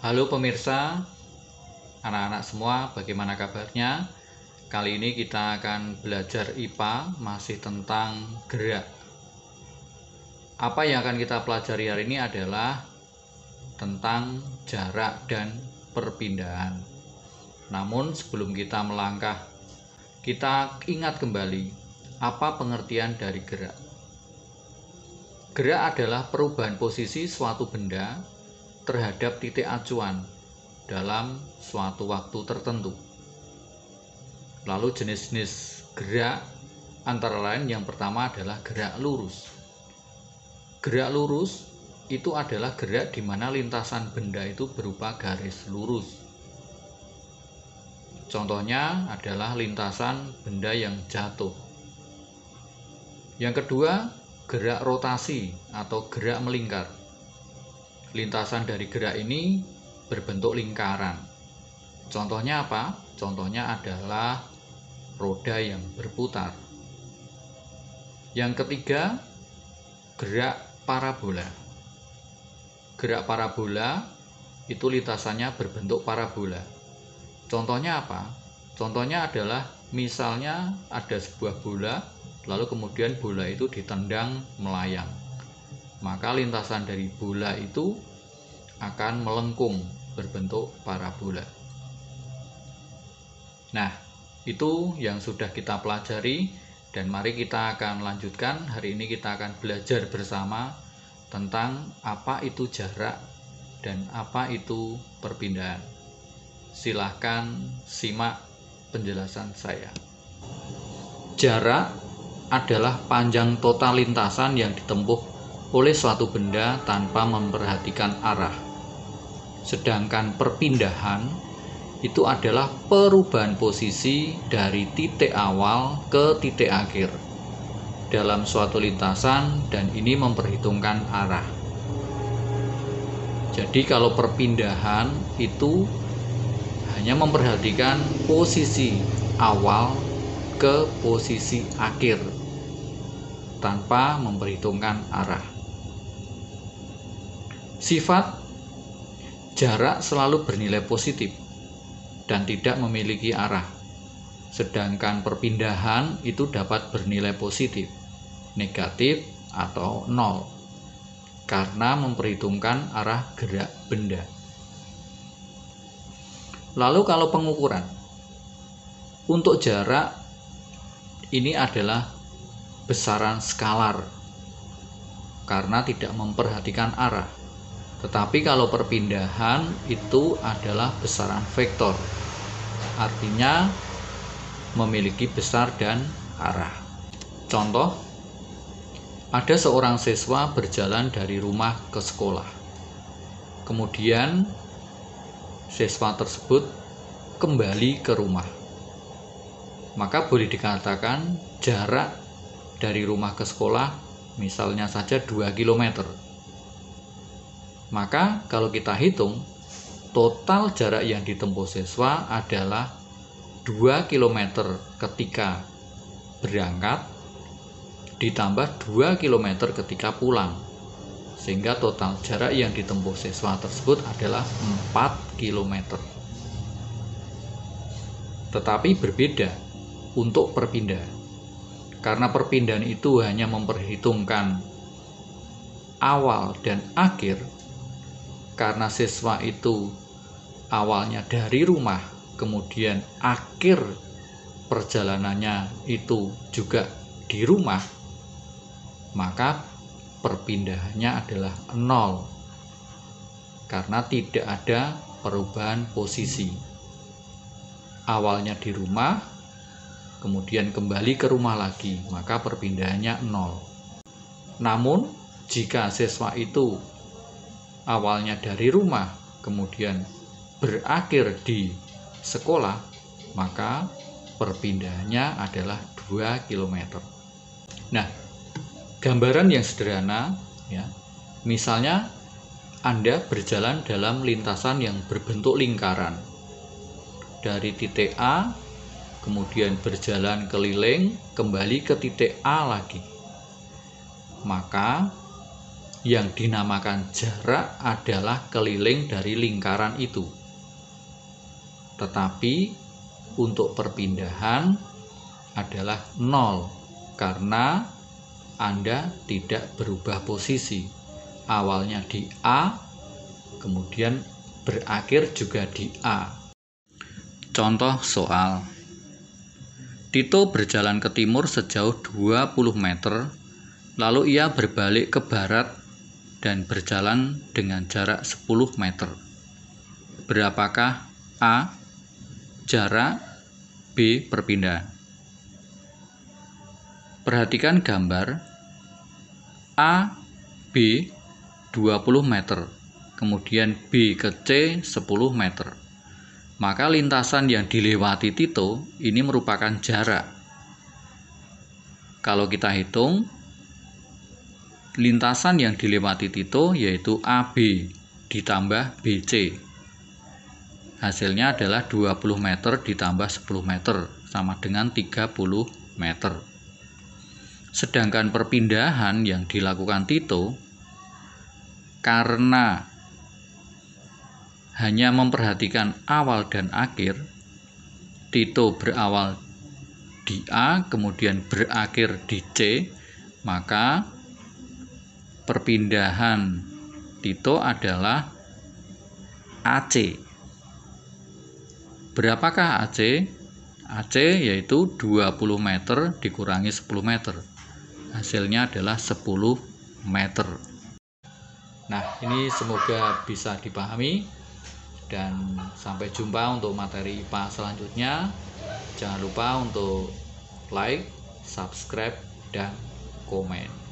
Halo pemirsa, anak-anak semua, bagaimana kabarnya? Kali ini kita akan belajar IPA masih tentang gerak. Apa yang akan kita pelajari hari ini adalah tentang jarak dan perpindahan. Namun sebelum kita melangkah, kita ingat kembali apa pengertian dari gerak. Gerak adalah perubahan posisi suatu benda terhadap titik acuan dalam suatu waktu tertentu. Lalu jenis-jenis gerak antara lain yang pertama adalah gerak lurus. Gerak lurus itu adalah gerak di mana lintasan benda itu berupa garis lurus. Contohnya adalah lintasan benda yang jatuh. Yang kedua, gerak rotasi atau gerak melingkar. Lintasan dari gerak ini berbentuk lingkaran. Contohnya apa? Contohnya adalah roda yang berputar. Yang ketiga, gerak parabola. Gerak parabola itu lintasannya berbentuk parabola. Contohnya apa? Contohnya adalah misalnya ada sebuah bola, lalu kemudian bola itu ditendang melayang. Maka lintasan dari bola itu akan melengkung berbentuk parabola. Nah, itu yang sudah kita pelajari dan mari kita akan lanjutkan. Hari ini kita akan belajar bersama tentang apa itu jarak dan apa itu perpindahan. Silahkan simak penjelasan saya. Jarak adalah panjang total lintasan yang ditempuh oleh suatu benda tanpa memperhatikan arah. Sedangkan perpindahan itu adalah perubahan posisi dari titik awal ke titik akhir dalam suatu lintasan dan ini memperhitungkan arah. Jadi kalau perpindahan itu hanya memperhatikan posisi awal ke posisi akhir tanpa memperhitungkan arah. Sifat jarak selalu bernilai positif dan tidak memiliki arah. Sedangkan perpindahan itu dapat bernilai positif, negatif, atau nol karena memperhitungkan arah gerak benda. Lalu kalau pengukuran, untuk jarak ini adalah besaran skalar karena tidak memperhatikan arah. Tetapi kalau perpindahan itu adalah besaran vektor, artinya memiliki besar dan arah. Contoh, ada seorang siswa berjalan dari rumah ke sekolah. Kemudian siswa tersebut kembali ke rumah. Maka boleh dikatakan jarak dari rumah ke sekolah misalnya saja 2 km. Maka kalau kita hitung, total jarak yang ditempuh siswa adalah 2 km ketika berangkat ditambah 2 km ketika pulang. Sehingga total jarak yang ditempuh siswa tersebut adalah 4 km. Tetapi berbeda untuk perpindahan. Karena perpindahan itu hanya memperhitungkan awal dan akhir, karena siswa itu awalnya dari rumah, kemudian akhir perjalanannya itu juga di rumah, maka perpindahannya adalah 0 karena tidak ada perubahan posisi. Awalnya di rumah, kemudian kembali ke rumah lagi, maka perpindahannya 0. Namun jika siswa itu awalnya dari rumah kemudian berakhir di sekolah, maka perpindahannya adalah 2 km. Nah, gambaran yang sederhana ya. Misalnya Anda berjalan dalam lintasan yang berbentuk lingkaran. Dari titik A kemudian berjalan keliling kembali ke titik A lagi. Maka yang dinamakan jarak adalah keliling dari lingkaran itu. Tetapi untuk perpindahan adalah 0 karena Anda tidak berubah posisi. Awalnya di A, kemudian berakhir juga di A. Contoh soal. Tito berjalan ke timur sejauh 20 meter, lalu ia berbalik ke barat dan berjalan dengan jarak 10 meter. Berapakah A. jarak, B. perpindahan? Perhatikan gambar A, B 20 meter, kemudian B ke C 10 meter. Maka lintasan yang dilewati Tito ini merupakan jarak. Kalau kita hitung, lintasan yang dilewati Tito yaitu AB ditambah BC. Hasilnya adalah 20 meter ditambah 10 meter sama dengan 30 meter. Sedangkan perpindahan yang dilakukan Tito karena hanya memperhatikan awal dan akhir, Tito berawal di A kemudian berakhir di C, maka perpindahan Tito adalah AC. Berapakah AC? AC yaitu 20 meter dikurangi 10 meter. Hasilnya adalah 10 meter. Nah, ini semoga bisa dipahami. Dan sampai jumpa untuk materi IPA selanjutnya. Jangan lupa untuk like, subscribe, dan komen.